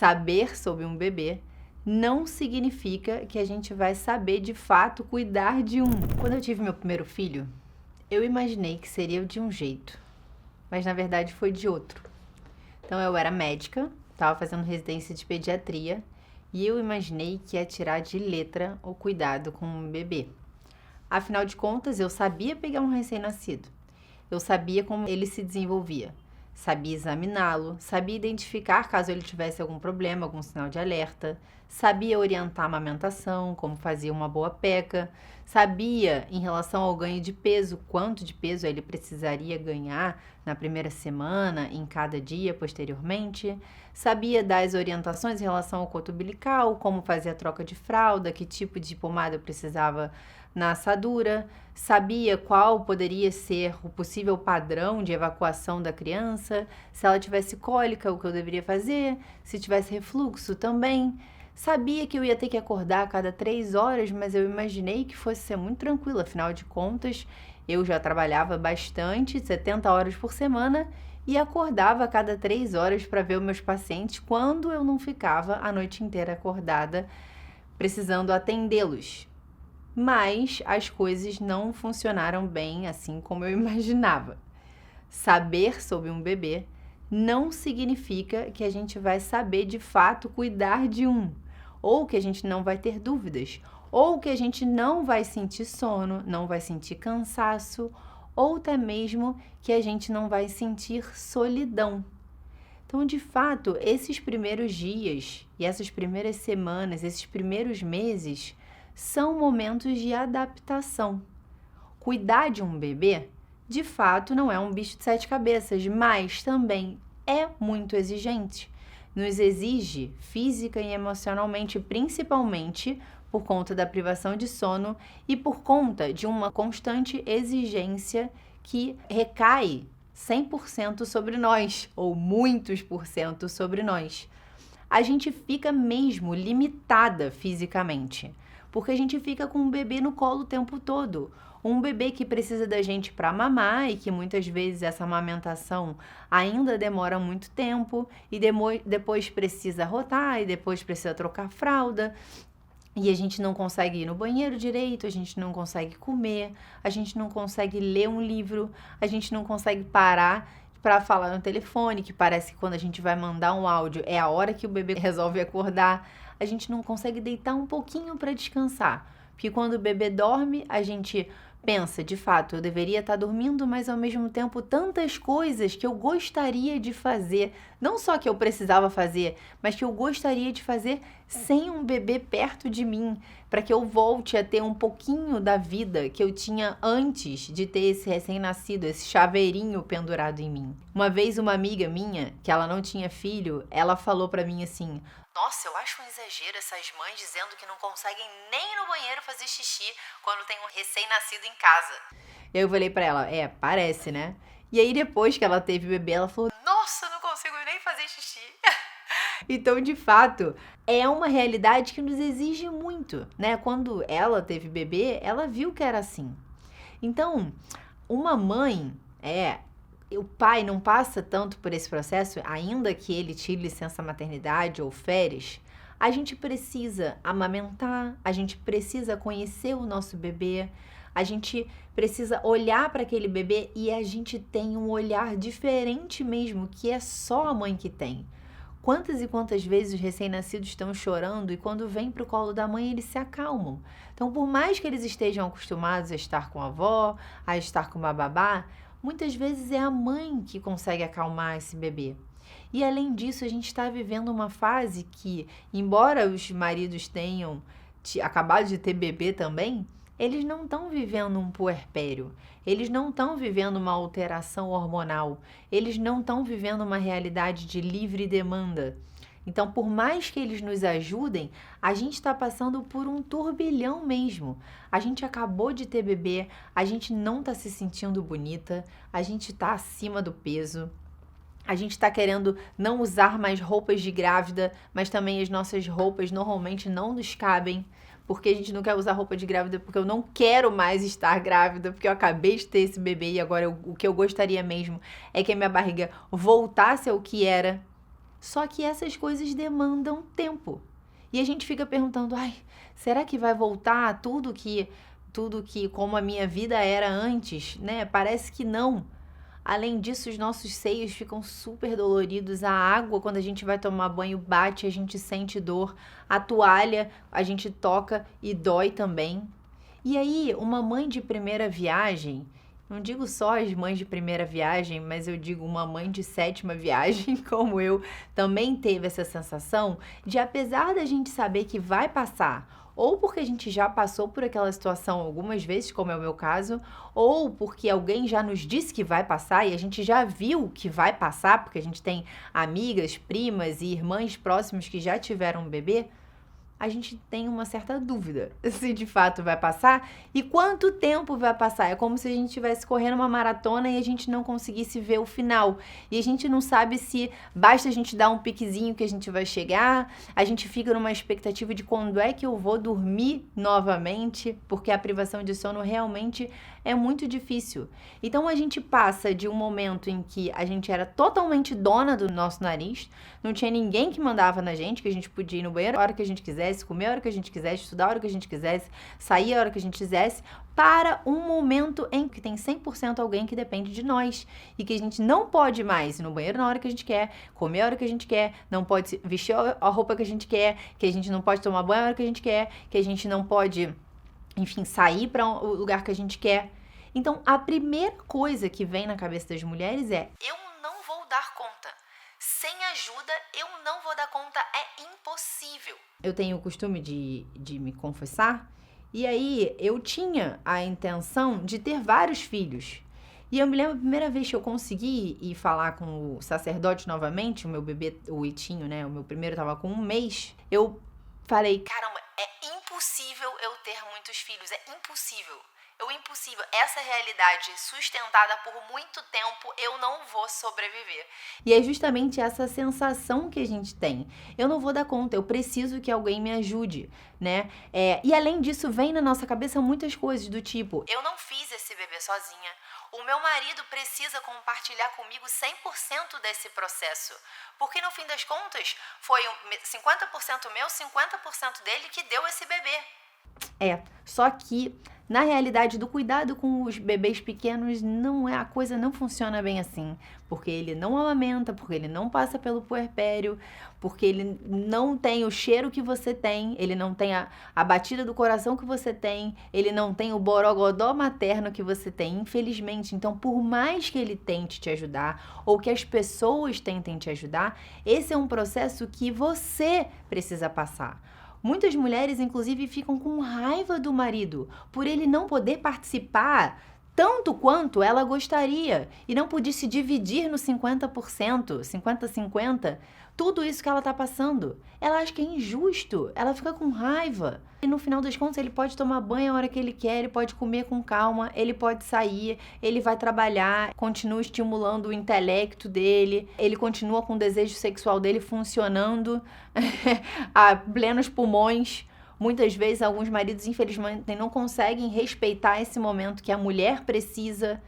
Saber sobre um bebê não significa que a gente vai saber de fato cuidar de um. Quando eu tive meu primeiro filho, eu imaginei que seria de um jeito, mas na verdade foi de outro. Então eu era médica, estava fazendo residência de pediatria e eu imaginei que ia tirar de letra o cuidado com um bebê. Afinal de contas, eu sabia pegar um recém-nascido, eu sabia como ele se desenvolvia. Sabia examiná-lo, sabia identificar caso ele tivesse algum problema, algum sinal de alerta, sabia orientar a amamentação, como fazia uma boa peca, sabia em relação ao ganho de peso, quanto de peso ele precisaria ganhar na primeira semana, em cada dia posteriormente, sabia dar as orientações em relação ao coto umbilical, como fazer a troca de fralda, que tipo de pomada eu precisava na assadura, sabia qual poderia ser o possível padrão de evacuação da criança, se ela tivesse cólica, o que eu deveria fazer, se tivesse refluxo também. Sabia que eu ia ter que acordar a cada 3 horas, mas eu imaginei que fosse ser muito tranquilo, afinal de contas, eu já trabalhava bastante, 70 horas por semana, e acordava a cada 3 horas para ver os meus pacientes quando eu não ficava a noite inteira acordada, precisando atendê-los. Mas as coisas não funcionaram bem assim como eu imaginava. Saber sobre um bebê não significa que a gente vai saber de fato cuidar de um, ou que a gente não vai ter dúvidas, ou que a gente não vai sentir sono, não vai sentir cansaço, ou até mesmo que a gente não vai sentir solidão. Então, de fato, esses primeiros dias e essas primeiras semanas, esses primeiros meses são momentos de adaptação. Cuidar de um bebê, de fato, não é um bicho de 7 cabeças, mas também é muito exigente. Nos exige física e emocionalmente, principalmente por conta da privação de sono e por conta de uma constante exigência que recai 100% sobre nós, ou muitos por cento sobre nós. A gente fica mesmo limitada fisicamente, porque a gente fica com um bebê no colo o tempo todo. Um bebê que precisa da gente para mamar e que muitas vezes essa amamentação ainda demora muito tempo e depois precisa rotar e depois precisa trocar fralda. E a gente não consegue ir no banheiro direito, a gente não consegue comer, a gente não consegue ler um livro, a gente não consegue parar para falar no telefone, que parece que quando a gente vai mandar um áudio é a hora que o bebê resolve acordar. A gente não consegue deitar um pouquinho para descansar, porque quando o bebê dorme, a gente pensa, de fato, eu deveria estar dormindo, mas ao mesmo tempo tantas coisas que eu gostaria de fazer, não só que eu precisava fazer, mas que eu gostaria de fazer sem um bebê perto de mim, para que eu volte a ter um pouquinho da vida que eu tinha antes de ter esse recém-nascido, esse chaveirinho pendurado em mim. Uma vez uma amiga minha, que ela não tinha filho, ela falou para mim assim: "Nossa, eu acho um exagero essas mães dizendo que não conseguem nem ir no banheiro fazer xixi quando tem um recém-nascido em casa." E aí eu falei pra ela, parece, né? E aí depois que ela teve bebê, ela falou: "Nossa, eu não consigo nem fazer xixi." Então, de fato, é uma realidade que nos exige muito, né? Quando ela teve bebê, ela viu que era assim. Então, uma mãe, o pai não passa tanto por esse processo, ainda que ele tire licença maternidade ou férias, a gente precisa amamentar, a gente precisa conhecer o nosso bebê, a gente precisa olhar para aquele bebê e a gente tem um olhar diferente mesmo, que é só a mãe que tem. Quantas e quantas vezes os recém-nascidos estão chorando e quando vêm para o colo da mãe eles se acalmam. Então, por mais que eles estejam acostumados a estar com a avó, a estar com uma babá, muitas vezes é a mãe que consegue acalmar esse bebê. E além disso, a gente está vivendo uma fase que, embora os maridos tenham acabado de ter bebê também, eles não estão vivendo um puerpério, eles não estão vivendo uma alteração hormonal, eles não estão vivendo uma realidade de livre demanda. Então, por mais que eles nos ajudem, a gente está passando por um turbilhão mesmo. A gente acabou de ter bebê, a gente não está se sentindo bonita, a gente está acima do peso. A gente está querendo não usar mais roupas de grávida, mas também as nossas roupas normalmente não nos cabem. Porque a gente não quer usar roupa de grávida, porque eu não quero mais estar grávida, porque eu acabei de ter esse bebê e agora o que eu gostaria mesmo é que a minha barriga voltasse ao que era. Só que essas coisas demandam tempo. E a gente fica perguntando, ai, será que vai voltar tudo que como a minha vida era antes, né? Parece que não. Além disso, os nossos seios ficam super doloridos. A água, quando a gente vai tomar banho, bate, a gente sente dor. A toalha, a gente toca e dói também. E aí, uma mãe de primeira viagem, não digo só as mães de primeira viagem, mas eu digo uma mãe de sétima viagem, como eu, também teve essa sensação de, apesar da gente saber que vai passar, ou porque a gente já passou por aquela situação algumas vezes, como é o meu caso, ou porque alguém já nos disse que vai passar e a gente já viu que vai passar, porque a gente tem amigas, primas e irmãs próximas que já tiveram um bebê, a gente tem uma certa dúvida se de fato vai passar e quanto tempo vai passar. É como se a gente estivesse correndo uma maratona e a gente não conseguisse ver o final. E a gente não sabe se basta a gente dar um piquezinho que a gente vai chegar, a gente fica numa expectativa de quando é que eu vou dormir novamente, porque a privação de sono realmente é muito difícil. Então a gente passa de um momento em que a gente era totalmente dona do nosso nariz, não tinha ninguém que mandava na gente, que a gente podia ir no banheiro a hora que a gente quisesse, comer a hora que a gente quisesse, estudar a hora que a gente quisesse, sair a hora que a gente quisesse, para um momento em que tem 100% alguém que depende de nós e que a gente não pode mais ir no banheiro na hora que a gente quer, comer a hora que a gente quer, não pode vestir a roupa que a gente quer, que a gente não pode tomar banho a hora que a gente quer, que a gente não pode, enfim, sair para o lugar que a gente quer. Então, a primeira coisa que vem na cabeça das mulheres é: eu não vou dar conta. Sem ajuda, eu não vou dar conta. É impossível. Eu tenho o costume de me confessar. E aí, eu tinha a intenção de ter vários filhos. E eu me lembro a primeira vez que eu consegui ir falar com o sacerdote novamente, o meu bebê, o Itinho, né? O meu primeiro tava com 1 mês. Eu falei, caramba, é impossível eu ter muitos filhos. É impossível. O impossível, essa realidade sustentada por muito tempo, eu não vou sobreviver. E é justamente essa sensação que a gente tem. Eu não vou dar conta, eu preciso que alguém me ajude, né? E além disso, vem na nossa cabeça muitas coisas do tipo, eu não fiz esse bebê sozinha. O meu marido precisa compartilhar comigo 100% desse processo. Porque no fim das contas, foi 50% meu, 50% dele que deu esse bebê. Só que na realidade do cuidado com os bebês pequenos, a coisa não funciona bem assim, porque ele não amamenta, porque ele não passa pelo puerpério, porque ele não tem o cheiro que você tem, ele não tem a batida do coração que você tem, ele não tem o borogodó materno que você tem, infelizmente. Então, por mais que ele tente te ajudar, ou que as pessoas tentem te ajudar, esse é um processo que você precisa passar. Muitas mulheres, inclusive, ficam com raiva do marido por ele não poder participar tanto quanto ela gostaria e não poder se dividir no 50%, 50-50, tudo isso que ela tá passando. Ela acha que é injusto, ela fica com raiva. E no final das contas, ele pode tomar banho a hora que ele quer, ele pode comer com calma, ele pode sair, ele vai trabalhar, continua estimulando o intelecto dele, ele continua com o desejo sexual dele funcionando a plenos pulmões. Muitas vezes, alguns maridos, infelizmente, não conseguem respeitar esse momento que a mulher precisa,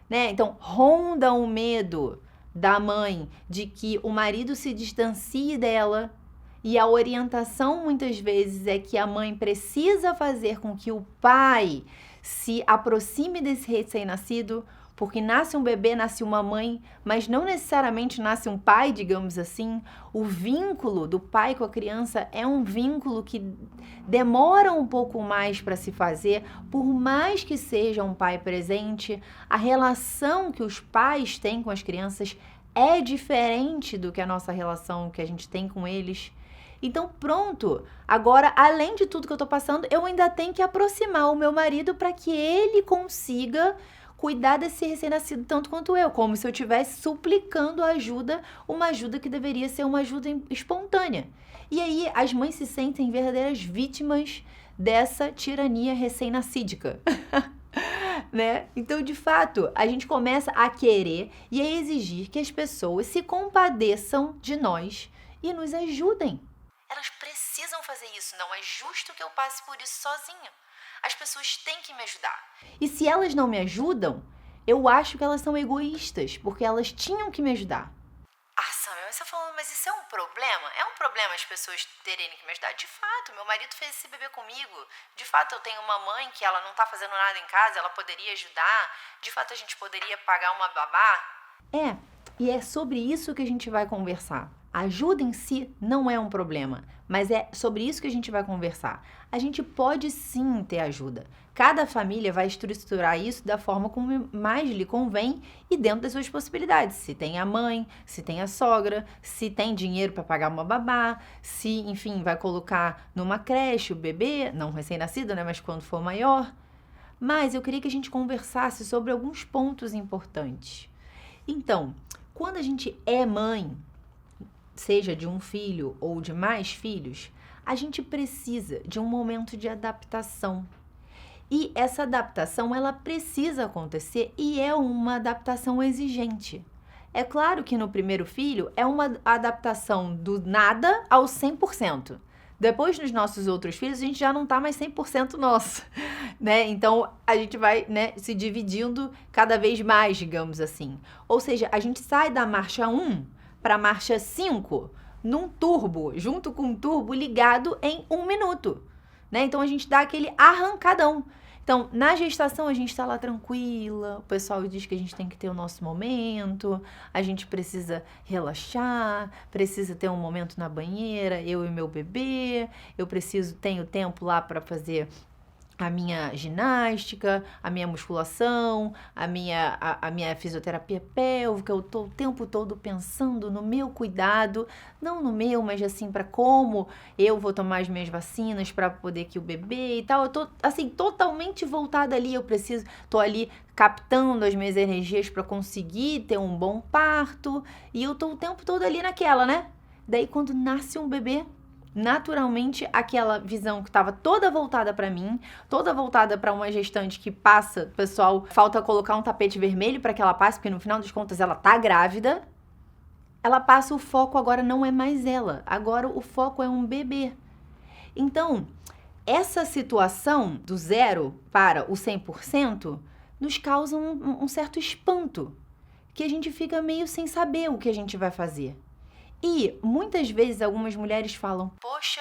né? Então, ronda o medo da mãe de que o marido se distancie dela, e a orientação, muitas vezes, é que a mãe precisa fazer com que o pai se aproxime desse recém-nascido, porque nasce um bebê, nasce uma mãe, mas não necessariamente nasce um pai, digamos assim. O vínculo do pai com a criança é um vínculo que demora um pouco mais para se fazer, por mais que seja um pai presente, a relação que os pais têm com as crianças é diferente do que a nossa relação que a gente tem com eles. Então, pronto, agora, além de tudo que eu tô passando, eu ainda tenho que aproximar o meu marido para que ele consiga cuidar desse recém-nascido tanto quanto eu, como se eu estivesse suplicando ajuda, uma ajuda que deveria ser uma ajuda espontânea. E aí, as mães se sentem verdadeiras vítimas dessa tirania recém-nascídica. Né? Então, de fato, a gente começa a querer e a exigir que as pessoas se compadeçam de nós e nos ajudem. Elas precisam fazer isso, não é justo que eu passe por isso sozinha. As pessoas têm que me ajudar. E se elas não me ajudam, eu acho que elas são egoístas, porque elas tinham que me ajudar. Ah, Sam, você falando mas isso é um problema? É um problema as pessoas terem que me ajudar? De fato, meu marido fez esse bebê comigo. De fato, eu tenho uma mãe que ela não tá fazendo nada em casa, ela poderia ajudar. De fato, a gente poderia pagar uma babá. E é sobre isso que a gente vai conversar. A ajuda em si não é um problema, mas é sobre isso que a gente vai conversar. A gente pode sim ter ajuda. Cada família vai estruturar isso da forma como mais lhe convém e dentro das suas possibilidades. Se tem a mãe, se tem a sogra, se tem dinheiro para pagar uma babá, se, enfim, vai colocar numa creche o bebê, não recém-nascido, né, mas quando for maior. Mas eu queria que a gente conversasse sobre alguns pontos importantes. Então, quando a gente é mãe, seja de um filho ou de mais filhos, a gente precisa de um momento de adaptação. E essa adaptação, ela precisa acontecer e é uma adaptação exigente. É claro que no primeiro filho é uma adaptação do nada ao 100%. Depois dos nossos outros filhos, a gente já não tá mais 100% nosso, né? Então, a gente vai, né, se dividindo cada vez mais, digamos assim. Ou seja, a gente sai da marcha 1 para a marcha 5 num turbo, junto com um turbo ligado em 1 minuto, né? Então, a gente dá aquele arrancadão. Então, na gestação, a gente tá lá tranquila, o pessoal diz que a gente tem que ter o nosso momento, a gente precisa relaxar, precisa ter um momento na banheira, eu e meu bebê, tenho tempo lá para fazer a minha ginástica, a minha musculação, a minha fisioterapia pélvica. Eu tô o tempo todo pensando no meu cuidado, não no meu, mas assim, para como eu vou tomar as minhas vacinas para poder que o bebê e tal. Eu tô assim totalmente voltada ali, tô ali captando as minhas energias para conseguir ter um bom parto, e eu tô o tempo todo ali naquela, né? Daí quando nasce um bebê, naturalmente, aquela visão que estava toda voltada para mim, toda voltada para uma gestante que passa, pessoal, falta colocar um tapete vermelho para que ela passe, porque no final das contas ela tá grávida. Ela passa, o foco agora não é mais ela, agora o foco é um bebê. Então, essa situação do 0 para o 100% nos causa um certo espanto, que a gente fica meio sem saber o que a gente vai fazer. E muitas vezes algumas mulheres falam: poxa,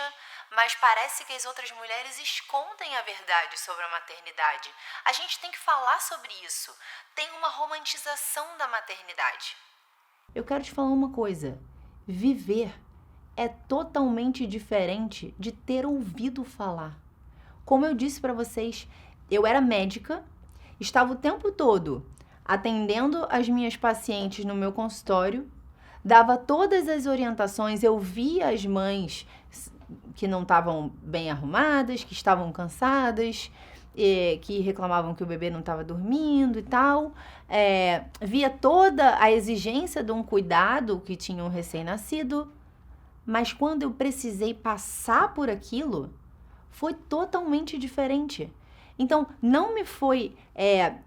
mas parece que as outras mulheres escondem a verdade sobre a maternidade. A gente tem que falar sobre isso. Tem uma romantização da maternidade. Eu quero te falar uma coisa: viver é totalmente diferente de ter ouvido falar. Como eu disse para vocês, eu era médica, estava o tempo todo atendendo as minhas pacientes no meu consultório, dava todas as orientações, eu via as mães que não estavam bem arrumadas, que estavam cansadas, que reclamavam que o bebê não estava dormindo e tal. Via toda a exigência de um cuidado que tinha um recém-nascido, mas quando eu precisei passar por aquilo, foi totalmente diferente. Então, não me foi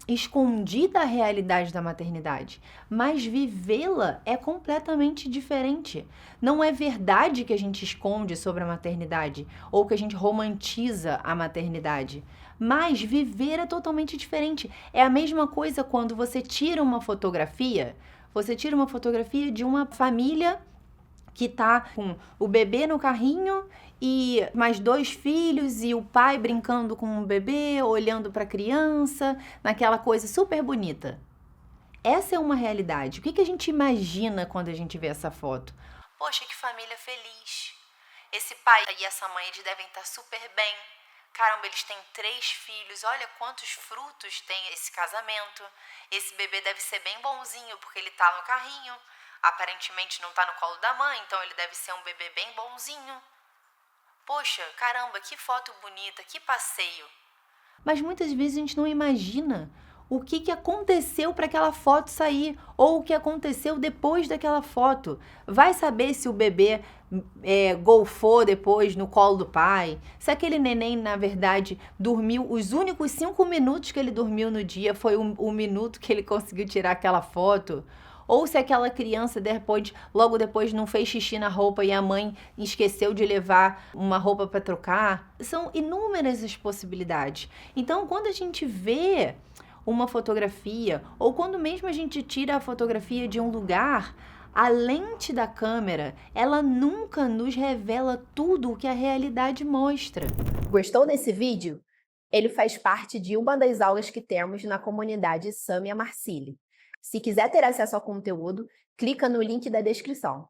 escondida a realidade da maternidade, mas vivê-la é completamente diferente. Não é verdade que a gente esconde sobre a maternidade ou que a gente romantiza a maternidade, mas viver é totalmente diferente. É a mesma coisa quando você tira uma fotografia de uma família que tá com o bebê no carrinho e mais 2 filhos e o pai brincando com o bebê, olhando para a criança, naquela coisa super bonita. Essa é uma realidade. O que a gente imagina quando a gente vê essa foto? Poxa, que família feliz. Esse pai e essa mãe, eles devem estar super bem. Caramba, eles têm 3 filhos. Olha quantos frutos tem esse casamento. Esse bebê deve ser bem bonzinho porque ele tá no carrinho. Aparentemente não tá no colo da mãe, então ele deve ser um bebê bem bonzinho. Poxa, caramba, que foto bonita, que passeio. Mas muitas vezes a gente não imagina o que aconteceu para aquela foto sair, ou o que aconteceu depois daquela foto. Vai saber se o bebê golfou depois no colo do pai, se aquele neném, na verdade, dormiu, os únicos 5 minutos que ele dormiu no dia foi o minuto que ele conseguiu tirar aquela foto. Ou se aquela criança logo depois não fez xixi na roupa e a mãe esqueceu de levar uma roupa para trocar. São inúmeras as possibilidades. Então, quando a gente vê uma fotografia, ou quando mesmo a gente tira a fotografia de um lugar, A lente da câmera, ela nunca nos revela tudo o que a realidade mostra. Gostou desse vídeo? Ele faz parte de uma das aulas que temos na comunidade Samia Marcili. Se quiser ter acesso ao conteúdo, clica no link da descrição.